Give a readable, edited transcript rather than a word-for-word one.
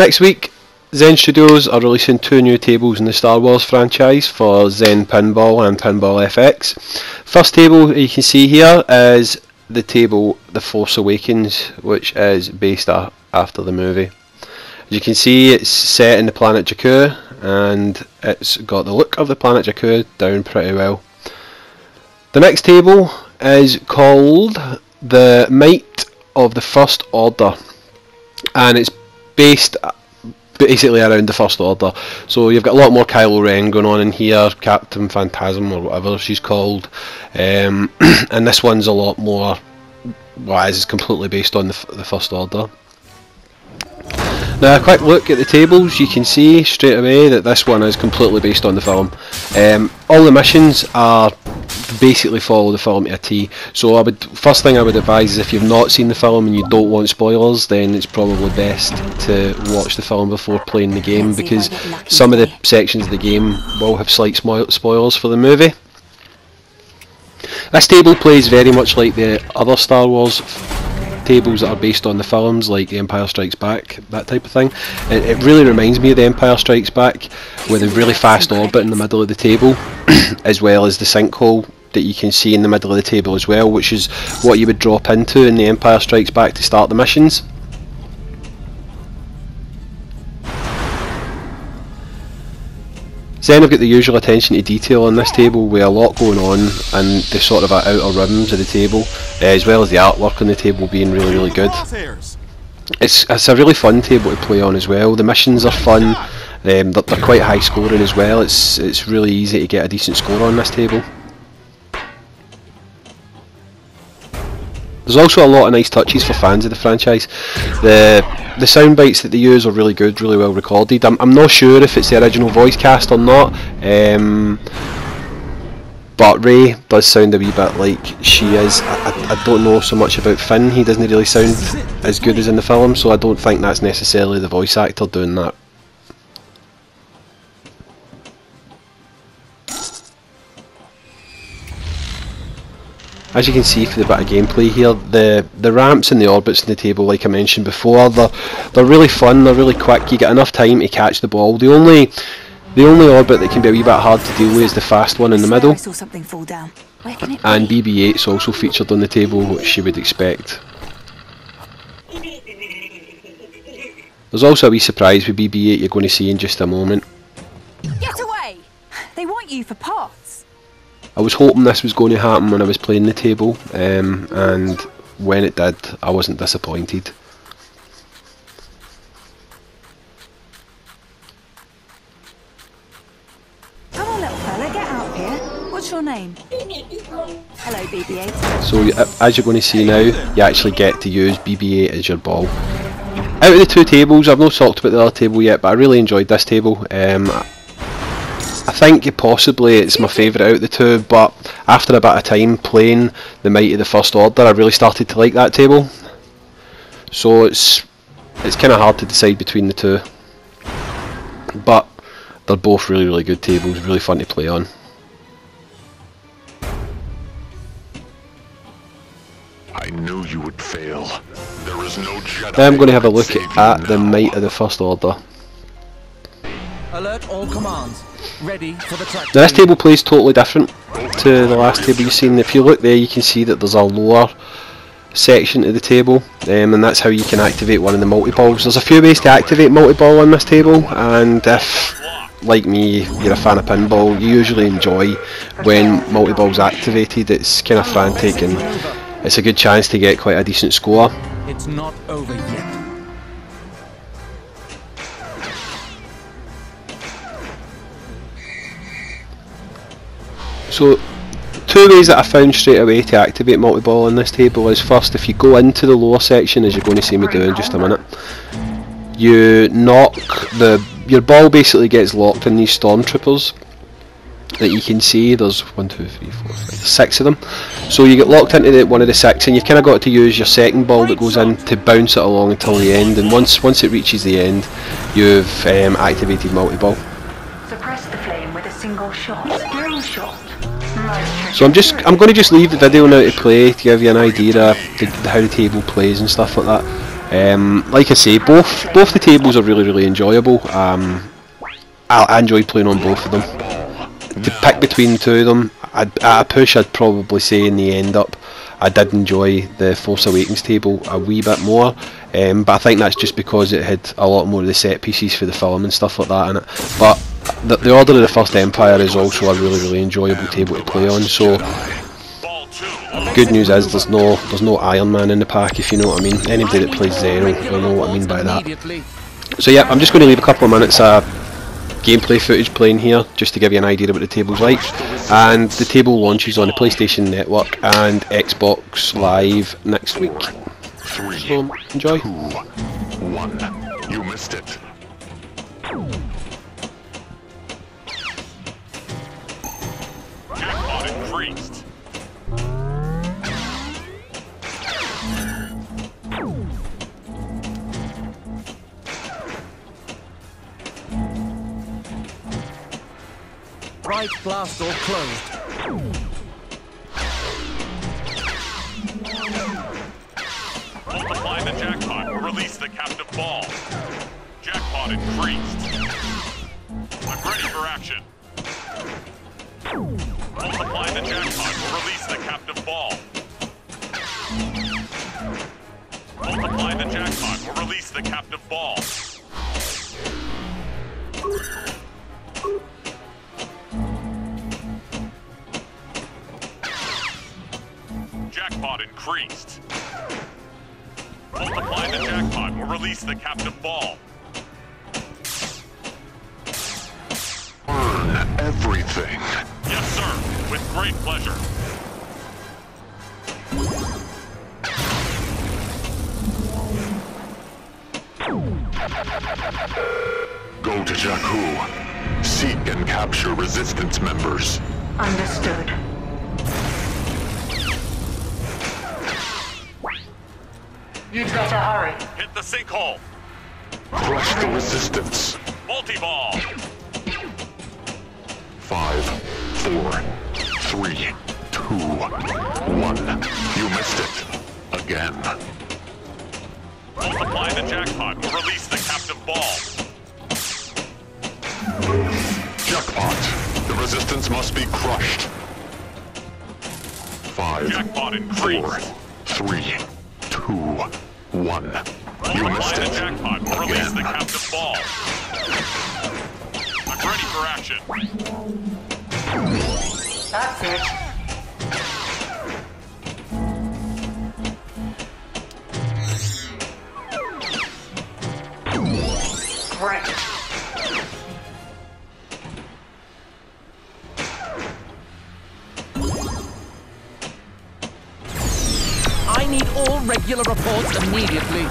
Next week, Zen Studios are releasing 2 new tables in the Star Wars franchise for Zen Pinball and Pinball FX. First table you can see here is the table The Force Awakens, which is based after the movie. As you can see, it's set in the planet Jakku, and it's got the look of the planet Jakku down pretty well. The next table is called The Might of the First Order, and it's based basically around the First Order. So you've got a lot more Kylo Ren going on in here, Captain Phantasm or whatever she's called, and this one's a lot more, well, it's completely based on the First Order. Now a quick look at the tables, you can see straight away that this one is completely based on the film. All the missions are basically follow the film to a T. So first thing I would advise is if you've not seen the film and you don't want spoilers, then it's probably best to watch the film before playing the game, because some of the sections of the game will have slight spoilers for the movie. This table plays very much like the other Star Wars tables that are based on the films, like The Empire Strikes Back, that type of thing. It really reminds me of The Empire Strikes Back, with a really fast orbit in the middle of the table, as well as the sinkhole that you can see in the middle of the table as well, which is what you would drop into in The Empire Strikes Back to start the missions. Then I've got the usual attention to detail on this table, with a lot going on and the sort of outer rims of the table, as well as the artwork on the table being really good. It's a really fun table to play on as well. The missions are fun, they're quite high scoring as well. It's really easy to get a decent score on this table. There's also a lot of nice touches for fans of the franchise. The sound bites that they use are really good, really well recorded. I'm not sure if it's the original voice cast or not, but Rey does sound a wee bit like she is. I don't know so much about Finn, he doesn't really sound as good as in the film, so I don't think that's necessarily the voice actor doing that. As you can see for the bit of gameplay here, the ramps and the orbits in the table, like I mentioned before, they're really fun, they're really quick, you get enough time to catch the ball. The only orbit that can be a wee bit hard to deal with is the fast one in the middle. And BB-8's also featured on the table, which you would expect. There's also a wee surprise with BB-8 you're going to see in just a moment. Get away! They want you for parts. I was hoping this was going to happen when I was playing the table, and when it did, I wasn't disappointed. Come on, little fella, get out here. What's your name? Hello, BB-8. So as you're going to see now, you actually get to use BB-8 as your ball. Out of the 2 tables, I've not talked about the other table yet, but I really enjoyed this table. I think possibly it's my favourite out of the 2, but after a bit of time playing The Might of the First Order, I really started to like that table. So it's kind of hard to decide between the 2, but they're both really good tables, really fun to play on. I knew you would fail. There is no Jedi. Now I'm going to have a look at The Might of the First Order. Alert all commands. Ready for the track. Now this table plays totally different to the last table you've seen. If you look there, you can see that there's a lower section to the table, and that's how you can activate one of the multi-balls. There's a few ways to activate multi-ball on this table, and if, like me, you're a fan of pinball, you usually enjoy when multi-ball's activated. It's kind of frantic, and it's a good chance to get quite a decent score. It's not over yet. So, 2 ways that I found straight away to activate multi-ball on this table is, first, if you go into the lower section, as you're going to see me do in just a minute, you knock your ball basically gets locked in these stormtroopers that you can see. There's 1, 2, 3, 4, 5, 6 of them. So you get locked into one of the 6, and you've kind of got to use your second ball that goes in to bounce it along until the end. And once it reaches the end, you've activated multi-ball. Suppress the flame with a single shot. Drill shot. So I'm going to just leave the video now to play to give you an idea of how the table plays and stuff like that. Like I say, both the tables are really enjoyable. I enjoyed playing on both of them. To pick between the two of them, at a push I'd probably say in the end up I did enjoy the Force Awakens table a wee bit more, but I think that's just because it had a lot more of the set pieces for the film and stuff like that in it. But the Order of the First Empire is also a really enjoyable table to play on. So good news is there's no Iron Man in the pack, if you know what I mean. Anybody that plays Zero will know what I mean by that. So yeah, I'm just going to leave a couple of minutes gameplay footage playing here just to give you an idea of what the table's like. And the table launches on the PlayStation Network and Xbox Live next week. So enjoy. 2, 1. You missed it. Jackpot increased. Right blast door closed. Multiply the jackpot or release the captive ball. Jackpot increased. I'm ready for action. Multiply the jackpot or release the captive ball. Multiply the jackpot or release the captive ball. Jackpot increased. Multiply the jackpot or release the captive ball. Burn everything. Yes, sir. With great pleasure. Go to Jakku. Seek and capture resistance members. Understood. You'd better hurry. Hit the sinkhole. Crush the resistance. Multi-ball. 5, 4, 3, 2, 1. You missed it. Again. Multiply the jackpot or release the captive ball. Jackpot. The resistance must be crushed. 5, jackpot 4, 3, 2, 1. You missed it. Jackpot or release the captive ball. I'm ready for action. That's it. Great. I need all regular reports immediately.